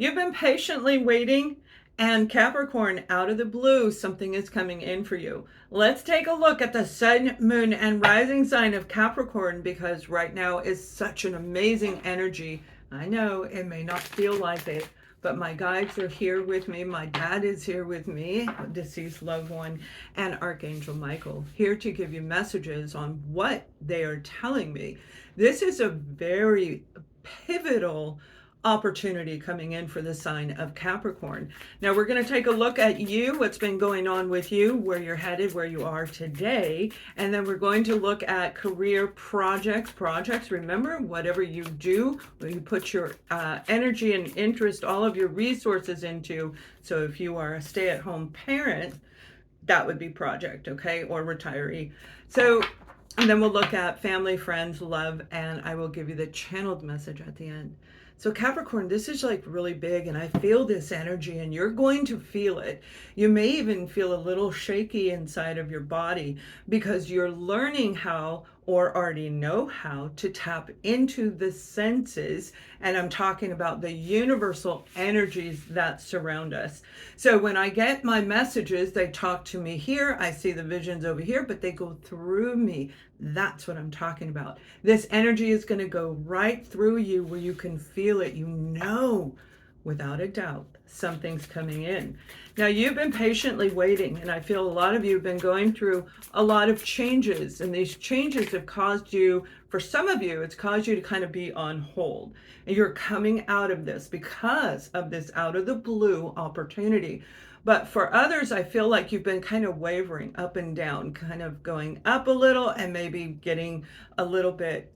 You've been patiently waiting, and Capricorn, out of the blue, something is coming in for you. Let's take a look at the sun, moon, and rising sign of Capricorn because right now is such an amazing energy. I know it may not feel like it, but my guides are here with me. My dad is here with me, deceased loved one, and Archangel Michael, here to give you messages on what they are telling me. This is a very pivotal opportunity coming in for the sign of Capricorn. Now we're going to take a look at you, what's been going on with you, where you're headed, where you are today, and then we're going to look at career projects. Remember, whatever you do, where you put your energy and interest, all of your resources into. So if you are a stay-at-home parent, that would be project, okay, or retiree. So, and then we'll look at family, friends, love, and I will give you the channeled message at the end. So Capricorn, this is like really big, and I feel this energy, and you're going to feel it. You may even feel a little shaky inside of your body because you're learning how, or already know how, to tap into the senses. And I'm talking about the universal energies that surround us. So when I get my messages, they talk to me here. I see the visions over here, but they go through me. That's what I'm talking about. This energy is going to go right through you where you can feel it. You know, without a doubt, something's coming in. Now, you've been patiently waiting, and I feel a lot of you have been going through a lot of changes, and these changes have caused you, for some of you, it's caused you to kind of be on hold. And you're coming out of this because of this out of the blue opportunity. But for others, I feel like you've been kind of wavering up and down, kind of going up a little and maybe getting a little bit,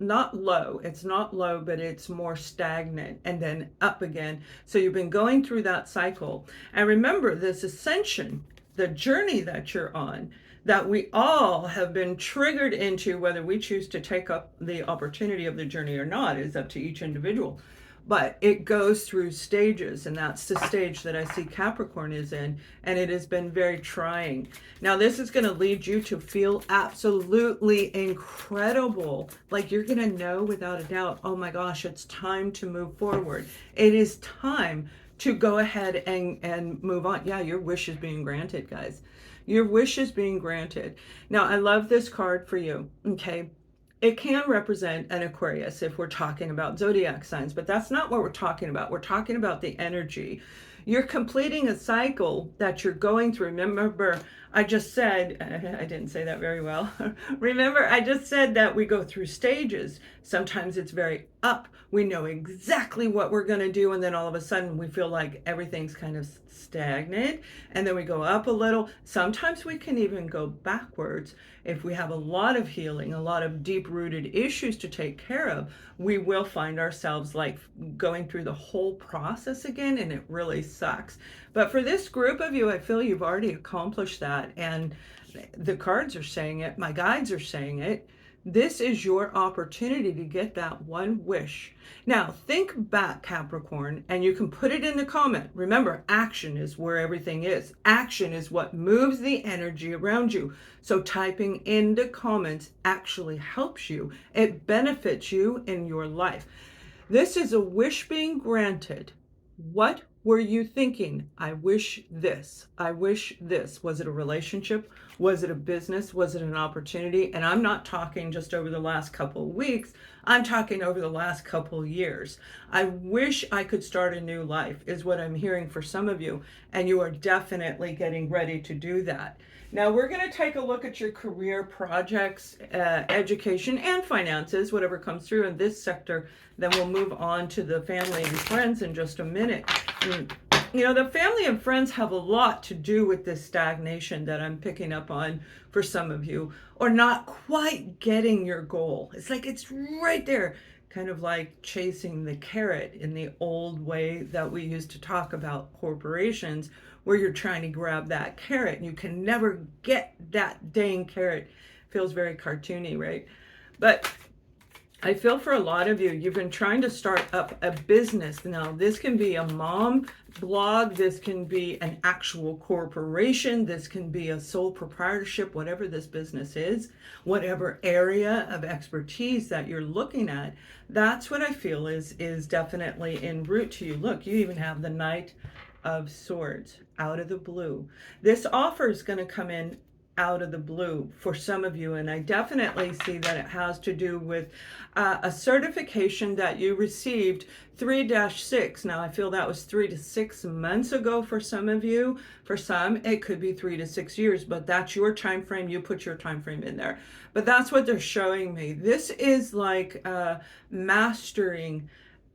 not low. It's not low, but it's more stagnant and then up again. So you've been going through that cycle. And remember, this ascension, the journey that you're on, that we all have been triggered into, whether we choose to take up the opportunity of the journey or not, is up to each individual. But it goes through stages, and that's the stage that I see Capricorn is in, and it has been very trying. Now, this is going to lead you to feel absolutely incredible. Like you're going to know without a doubt, oh my gosh, it's time to move forward. It is time to go ahead and move on. Yeah, your wish is being granted, guys. Your wish is being granted. Now, I love this card for you, okay? It can represent an Aquarius if we're talking about zodiac signs, but that's not what we're talking about. We're talking about the energy. You're completing a cycle that you're going through. Remember, I just said, I didn't say that very well. Remember, I just said that we go through stages. Sometimes it's very up. We know exactly what we're going to do, and then all of a sudden we feel like everything's kind of stagnant, and then we go up a little. Sometimes we can even go backwards. If we have a lot of healing, a lot of deep-rooted issues to take care of, we will find ourselves like going through the whole process again, and it really sucks. But for this group of you, I feel you've already accomplished that, and the cards are saying it, my guides are saying it. This is your opportunity to get that one wish. Now, think back, Capricorn, and you can put it in the comment. Remember, action is where everything is. Action is what moves the energy around you. So typing in the comments actually helps you. It benefits you in your life. This is a wish being granted. What were you thinking? I wish this. I wish this. Was it a relationship? Was it a business? Was it an opportunity? And I'm not talking just over the last couple of weeks. I'm talking over the last couple of years. I wish I could start a new life is what I'm hearing for some of you. And you are definitely getting ready to do that. Now we're going to take a look at your career projects, education, and finances, whatever comes through in this sector. Then we'll move on to the family and friends in just a minute. You know, the family and friends have a lot to do with this stagnation that I'm picking up on for some of you, or not quite getting your goal. It's like it's right there, kind of like chasing the carrot in the old way that we used to talk about corporations, where you're trying to grab that carrot and you can never get that dang carrot. Feels very cartoony, right? But I feel for a lot of you, you've been trying to start up a business. Now, this can be a mom blog, this can be an actual corporation, this can be a sole proprietorship, whatever this business is, whatever area of expertise that you're looking at. That's what I feel is definitely en route to you. Look, you even have the Knight of Swords out of the blue. This offer is going to come in out of the blue for some of you, and I definitely see that it has to do with a certification that you received 3-6. Now I feel that was 3 to 6 months ago for some of you. For some it could be 3 to 6 years, but that's your time frame. You put your time frame in there, but that's what they're showing me. This is like mastering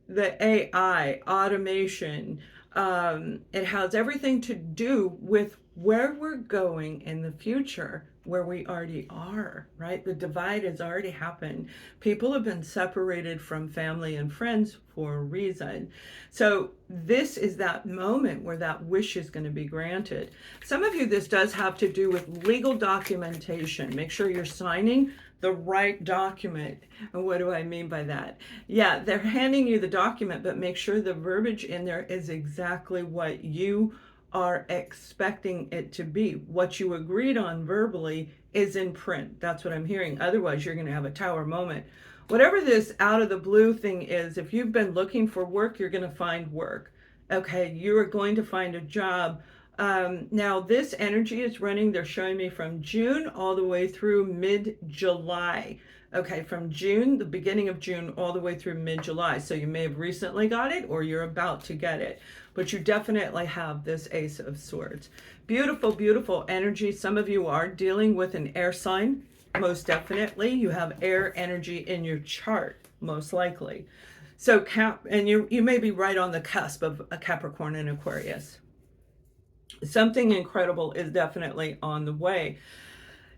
the AI automation. It has everything to do with where we're going in the future, where we already are, right? The divide has already happened. People have been separated from family and friends for a reason. So this is that moment where that wish is going to be granted. Some of you, this does have to do with legal documentation. Make sure you're signing the right document. And what do I mean by that? Yeah, they're handing you the document, but make sure the verbiage in there is exactly what you are expecting it to be. What you agreed on verbally is in print. That's what I'm hearing. Otherwise, you're going to have a tower moment. Whatever this out of the blue thing is, if you've been looking for work, you're going to find work. Okay, you are going to find a job. Now this energy is running, they're showing me from June all the way through mid-July. Okay, from June, the beginning of June, all the way through mid-July. So you may have recently got it or you're about to get it, but you definitely have this Ace of Swords. Beautiful, beautiful energy. Some of you are dealing with an air sign, most definitely. You have air energy in your chart, most likely. So and you may be right on the cusp of a Capricorn and Aquarius. Something incredible is definitely on the way.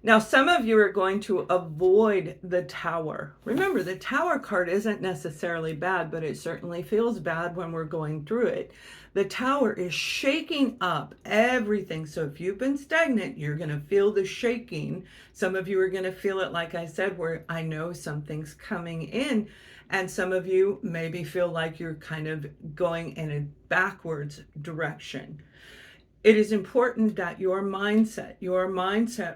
Now, some of you are going to avoid the Tower. Remember, the Tower card isn't necessarily bad, but it certainly feels bad when we're going through it. The Tower is shaking up everything. So if you've been stagnant, you're going to feel the shaking. Some of you are going to feel it, like I said, where I know something's coming in. And some of you maybe feel like you're kind of going in a backwards direction. It is important that your mindset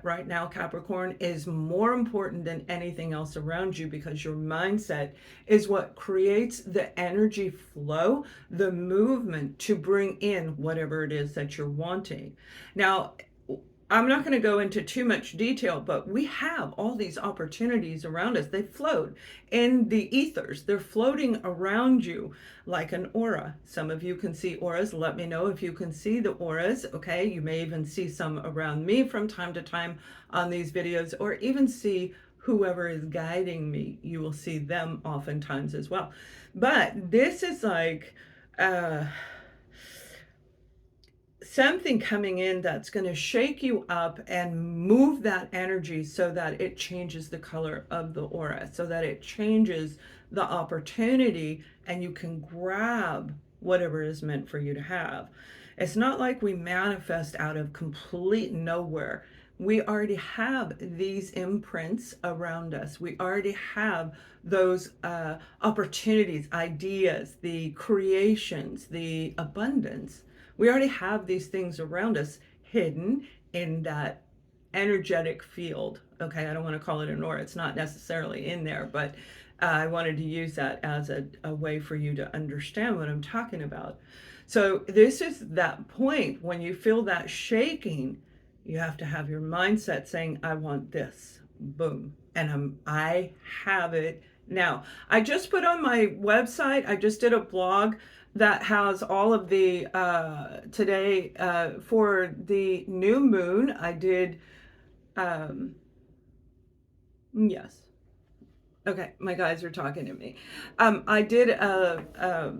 right now, Capricorn, is more important than anything else around you, because your mindset is what creates the energy flow, the movement to bring in whatever it is that you're wanting. Now, I'm not going to go into too much detail, but we have all these opportunities around us. They float in the ethers. They're floating around you like an aura. Some of you can see auras. Let me know if you can see the auras. Okay, you may even see some around me from time to time on these videos, or even see whoever is guiding me. You will see them oftentimes as well. But this is like something coming in that's going to shake you up and move that energy so that it changes the color of the aura, so that it changes the opportunity and you can grab whatever is meant for you to have. It's not like we manifest out of complete nowhere. We already have these imprints around us. We already have those opportunities, ideas, the creations, the abundance. We already have these things around us hidden in that energetic field. Okay, I don't want to call it an aura. It's not necessarily in there, but I wanted to use that as a way for you to understand what I'm talking about. So this is that point when you feel that shaking, you have to have your mindset saying, I want this. Boom. And I have it now. I just put on my website, I just did a blog that has all of the today for the new moon. I did yes, okay, my guys are talking to me. I did a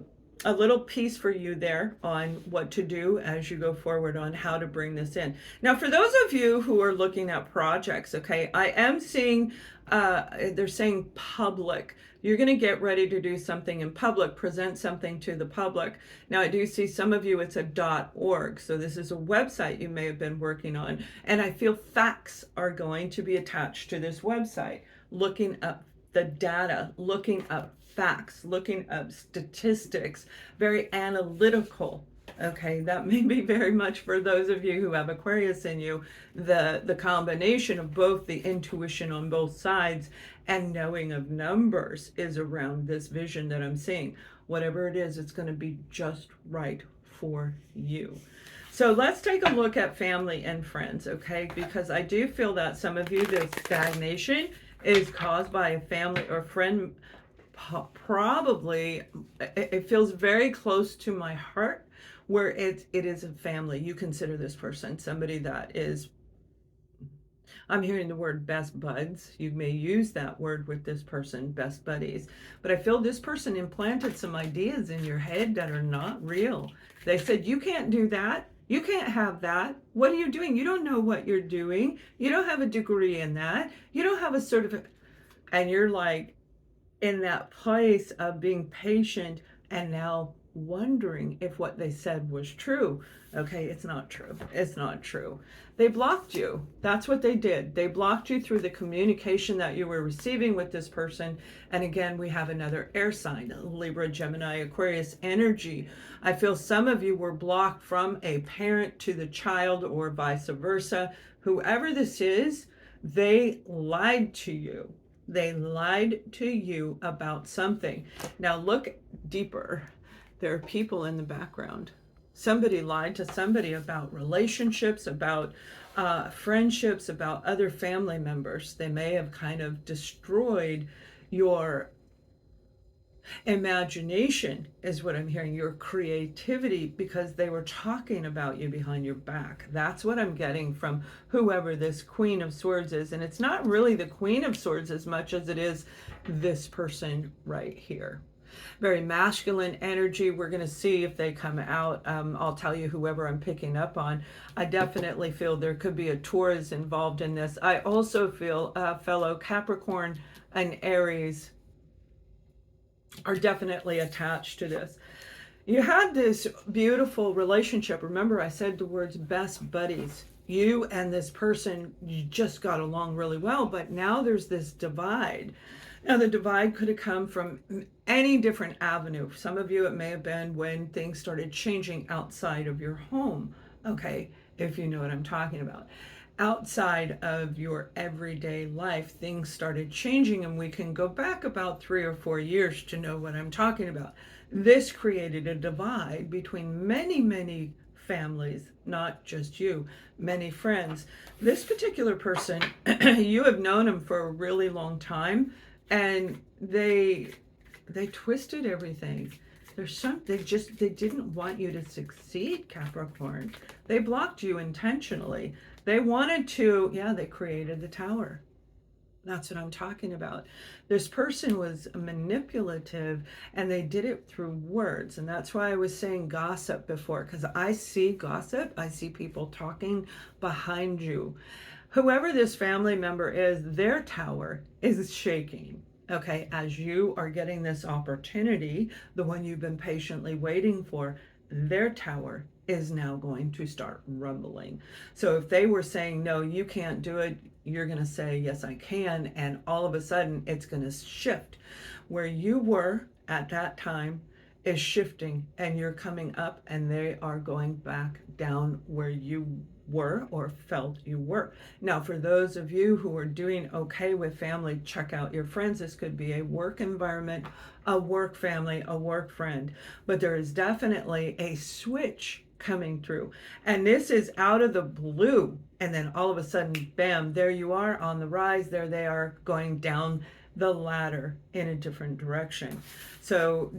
little piece for you there on what to do as you go forward on how to bring this in. Now, for those of you who are looking at projects, okay, I am seeing they're saying public. You're going to get ready to do something in public, present something to the public. Now, I do see some of you, it's a .org. So this is a website you may have been working on. And I feel facts are going to be attached to this website. Looking up the data, looking up facts, looking up statistics, very analytical. Okay, that may be very much for those of you who have Aquarius in you, the combination of both the intuition on both sides and knowing of numbers is around this vision that I'm seeing. Whatever it is, it's going to be just right for you. So let's take a look at family and friends, okay? Because I do feel that some of you, this stagnation is caused by a family or friend. Probably, it feels very close to my heart, where it is a family. You consider this person somebody that is, I'm hearing the word best buds. You may use that word with this person, best buddies. But I feel this person implanted some ideas in your head that are not real. They said, you can't do that. You can't have that. What are you doing? You don't know what you're doing. You don't have a degree in that. You don't have a certificate. And you're like in that place of being patient and now wondering if what they said was true. Okay, it's not true. It's not true. They blocked you. That's what they did. They blocked you through the communication that you were receiving with this person. And again, we have another air sign, Libra, Gemini, Aquarius energy. I feel some of you were blocked from a parent to the child or vice versa. Whoever this is, they lied to you. They lied to you about something. Now look deeper. There are people in the background. Somebody lied to somebody about relationships, about friendships, about other family members. They may have kind of destroyed your imagination, is what I'm hearing, your creativity, because they were talking about you behind your back. That's what I'm getting from whoever this Queen of Swords is. And it's not really the Queen of Swords as much as it is this person right here. Very masculine energy. We're going to see if they come out. I'll tell you whoever I'm picking up on. I definitely feel there could be a Taurus involved in this. I also feel fellow Capricorn and Aries are definitely attached to this. You had this beautiful relationship. Remember, I said the words best buddies. You and this person, you just got along really well, but now there's this divide. Now, the divide could have come from any different avenue. For some of you, it may have been when things started changing outside of your home, okay, if you know what I'm talking about. Outside of your everyday life, things started changing, and we can go back about 3 or 4 years to know what I'm talking about. This created a divide between many, many families, not just you, many friends. This particular person, you have known them for a really long time, and they twisted everything. They didn't want you to succeed, Capricorn. They blocked you intentionally. They wanted to, yeah, they created the tower. That's what I'm talking about. This person was manipulative, and they did it through words. And that's why I was saying gossip before, because I see gossip. I see people talking behind you. Whoever this family member is, their tower is shaking. Okay, as you are getting this opportunity, the one you've been patiently waiting for, their tower is now going to start rumbling. So if they were saying, no, you can't do it, you're going to say, yes, I can. And all of a sudden, it's going to shift. Where you were at that time is shifting, and you're coming up, and they are going back down where you were or felt you were. Now, for those of you who are doing okay with family, check out your friends. This could be a work environment, a work family, a work friend, but there is definitely a switch coming through. And this is out of the blue. And then all of a sudden, bam, there you are on the rise. There they are going down the ladder in a different direction. So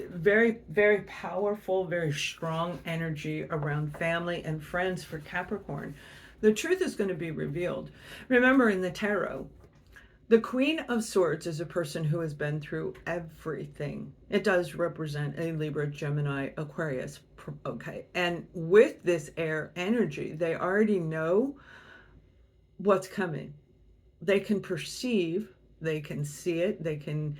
very, very powerful, very strong energy around family and friends for Capricorn. The truth is going to be revealed. Remember, in the tarot, the Queen of Swords is a person who has been through everything. It does represent a Libra, Gemini, Aquarius. Okay. And with this air energy, they already know what's coming. They can perceive, they can see it, they can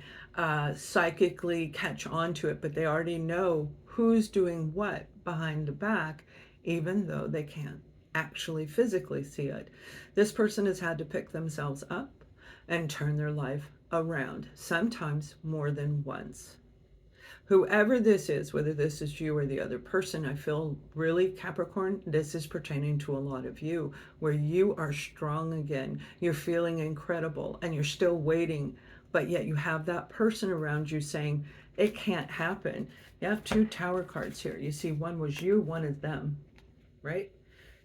psychically catch on to it, but they already know who's doing what behind the back, even though they can't actually physically see it. This person has had to pick themselves up and turn their life around, sometimes more than once. Whoever this is, whether this is you or the other person, I feel really, Capricorn, this is pertaining to a lot of you, where you are strong again. You're feeling incredible and you're still waiting, but yet you have that person around you saying, it can't happen. You have two Tower cards here. You see, one was you, one is them, right?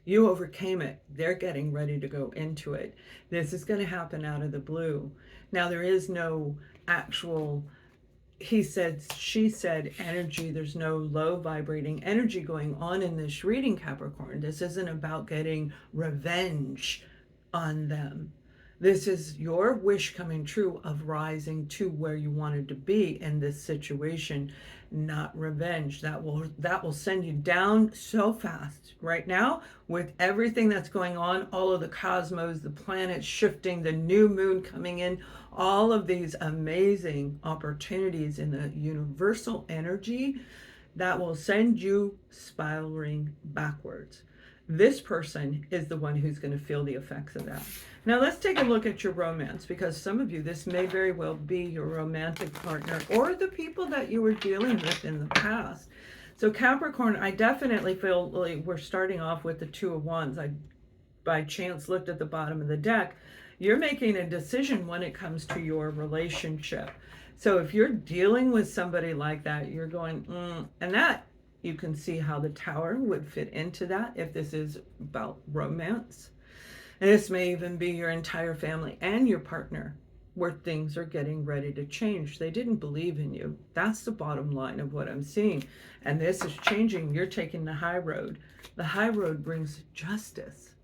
You overcame it. They're getting ready to go into it. This is going to happen out of the blue. Now, there is no actual, he said, she said, energy. There's no low vibrating energy going on in this reading, Capricorn. This isn't about getting revenge on them. This is your wish coming true of rising to where you wanted to be in this situation, not revenge. That will send you down so fast right now with everything that's going on, all of the cosmos, the planets shifting, the new moon coming in, all of these amazing opportunities in the universal energy that will send you spiraling backwards. This person is the one who's going to feel the effects of that. Now let's take a look at your romance, because some of you, this may very well be your romantic partner or the people that you were dealing with in the past. So Capricorn, I definitely feel like we're starting off with the Two of Wands. I by chance looked at the bottom of the deck. You're making a decision when it comes to your relationship. So if you're dealing with somebody like that, you're going, and that you can see how the Tower would fit into that if this is about romance. And this may even be your entire family and your partner, where things are getting ready to change. They didn't believe in you. That's the bottom line of what I'm seeing. And this is changing. You're taking the high road. The high road brings justice.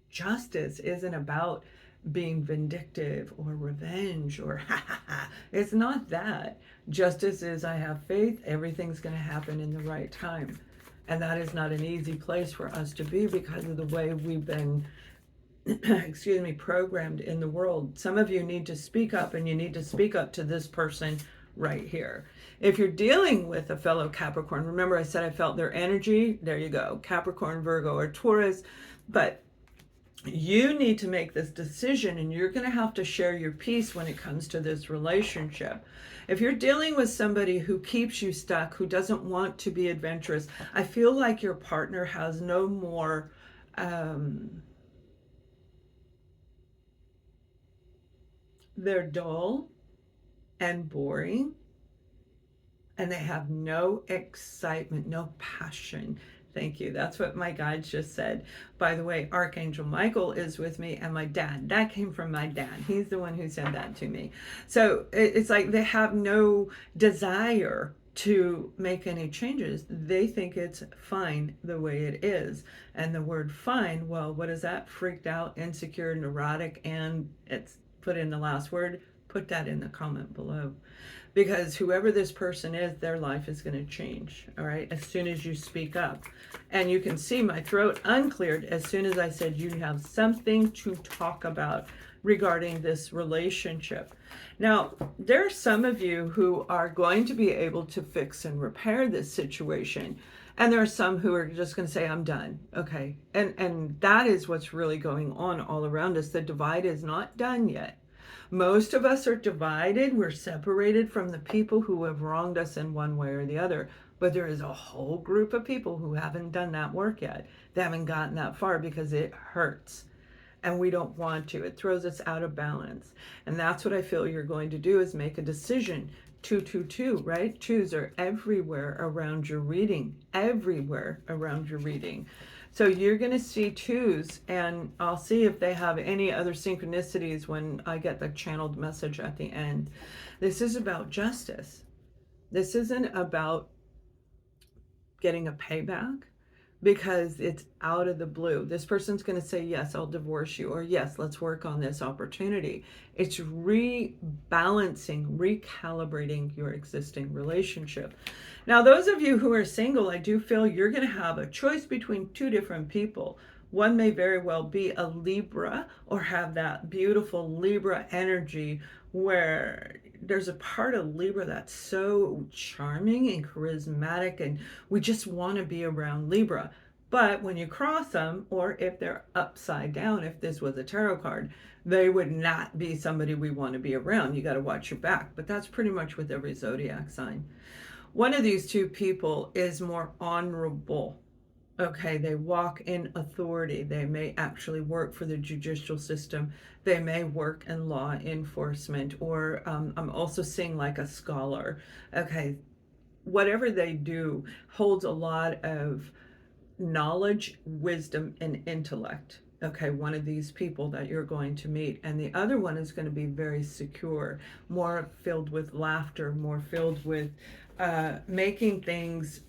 Justice isn't about being vindictive or revenge or it's not that. Justice is, I have faith, everything's going to happen in the right time. And that is not an easy place for us to be because of the way we've been excuse me, programmed in the world. Some of you need to speak up, and you need to speak up to this person right here. If you're dealing with a fellow Capricorn, remember I said I felt their energy. There you go. Capricorn, Virgo, or Taurus. But you need to make this decision, and you're going to have to share your peace when it comes to this relationship. If you're dealing with somebody who keeps you stuck, who doesn't want to be adventurous, I feel like your partner has no more they're dull and boring, and they have no excitement, no passion. Thank you. That's what my guides just said. By the way, Archangel Michael is with me, and my dad. That came from my dad. He's the one who said that to me. So it's like they have no desire to make any changes. They think it's fine the way it is. And the word fine, well, what is that? Freaked out, insecure, neurotic, and it's put in the last word. Put that in the comment below. Because whoever this person is, their life is going to change, all right, as soon as you speak up. And you can see my throat uncleared as soon as I said you have something to talk about regarding this relationship. Now, there are some of you who are going to be able to fix and repair this situation. And there are some who are just going to say, I'm done. Okay. And that is what's really going on all around us. The divide is not done yet. Most of us are divided. We're separated from the people who have wronged us in one way or the other. But there is a whole group of people who haven't done that work yet. They haven't gotten that far because it hurts. And we don't want to. It throws us out of balance. And that's what I feel you're going to do, is make a decision. 222, right? Twos are everywhere around your reading. Everywhere around your reading. So you're going to see twos, and I'll see if they have any other synchronicities when I get the channeled message at the end. This is about justice. This isn't about getting a payback, because it's out of the blue. This person's going to say, yes, I'll divorce you, or yes, let's work on this opportunity. It's rebalancing, recalibrating your existing relationship. Now, those of you who are single, I do feel you're going to have a choice between two different people. One may very well be a Libra, or have that beautiful Libra energy where there's a part of Libra that's so charming and charismatic, and we just want to be around Libra. But when you cross them, or if they're upside down, if this was a tarot card, they would not be somebody we want to be around. You got to watch your back. But that's pretty much with every zodiac sign. One of these two people is more honorable. Okay, they walk in authority. They may actually work for the judicial system. They may work in law enforcement, or I'm also seeing like a scholar. Okay, whatever they do holds a lot of knowledge, wisdom, and intellect. Okay, one of these people that you're going to meet, and the other one is going to be very secure, more filled with laughter, more filled with making things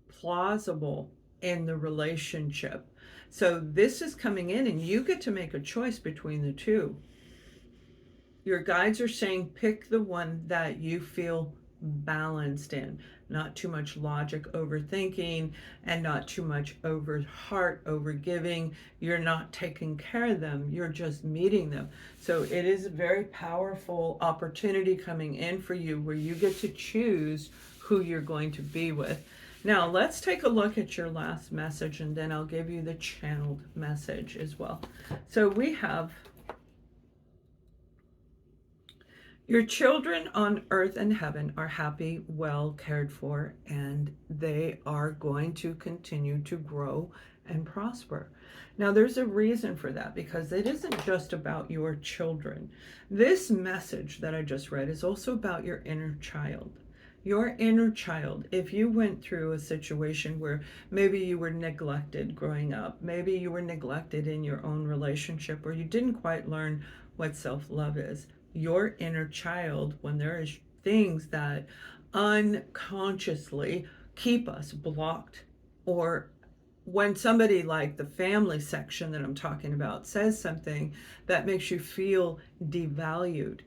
plausible in the relationship. So this is coming in, and you get to make a choice between the two. Your guides are saying pick the one that you feel balanced in, not too much logic overthinking, and not too much over heart over giving. You're not taking care of them, you're just meeting them. So it is a very powerful opportunity coming in for you, where you get to choose who you're going to be with. Now let's take a look at your last message, and then I'll give you the channeled message as well. So we have, your children on earth and heaven are happy, well cared for, and they are going to continue to grow and prosper. Now, there's a reason for that, because it isn't just about your children. This message that I just read is also about your inner child. Your inner child, if you went through a situation where maybe you were neglected growing up, maybe you were neglected in your own relationship, or you didn't quite learn what self-love is, your inner child, when there is things that unconsciously keep us blocked, or when somebody like the family section that I'm talking about says something that makes you feel devalued,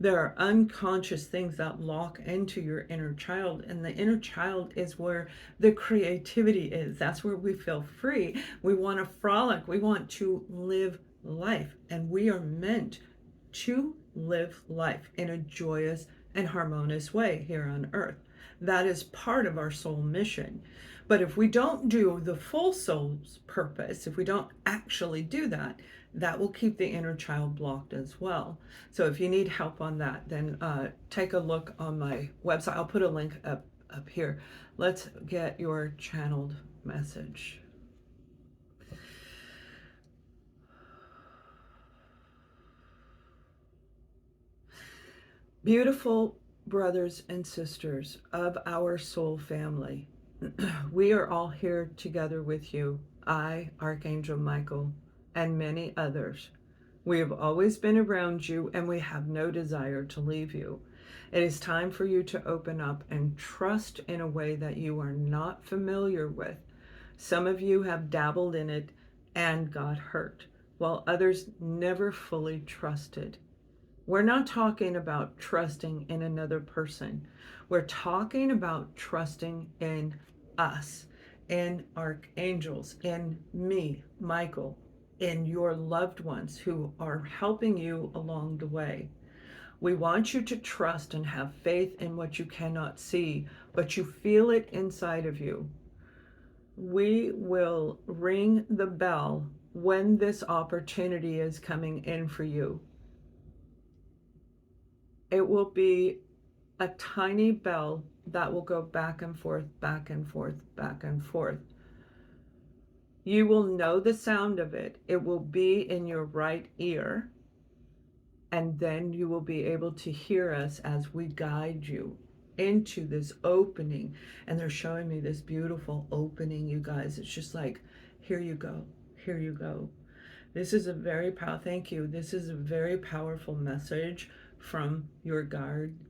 there are unconscious things that lock into your inner child, and the inner child is where the creativity is. That's where we feel free. We want to frolic. We want to live life, and we are meant to live life in a joyous and harmonious way here on earth. That is part of our soul mission. But if we don't do the full soul's purpose, if we don't actually do that, that will keep the inner child blocked as well. So if you need help on that, then take a look on my website. I'll put a link up here. Let's get your channeled message. Beautiful brothers and sisters of our soul family, we are all here together with you, I, Archangel Michael, and many others. We have always been around you, and we have no desire to leave you. It is time for you to open up and trust in a way that you are not familiar with. Some of you have dabbled in it and got hurt, while others never fully trusted. We're not talking about trusting in another person. We're talking about trusting in us, in archangels, in me, Michael, in your loved ones who are helping you along the way. We want you to trust and have faith in what you cannot see, but you feel it inside of you. We will ring the bell when this opportunity is coming in for you. It will be a tiny bell that will go back and forth, back and forth, back and forth. You will know the sound of it. It will be in your right ear, and then you will be able to hear us as we guide you into this opening. And they're showing me this beautiful opening, you guys. It's just like, here you go, here you go. This is a very powerful, thank you. This is a very powerful message from your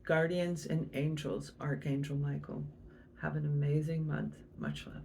guardians and angels, Archangel Michael. Have an amazing month. Much love.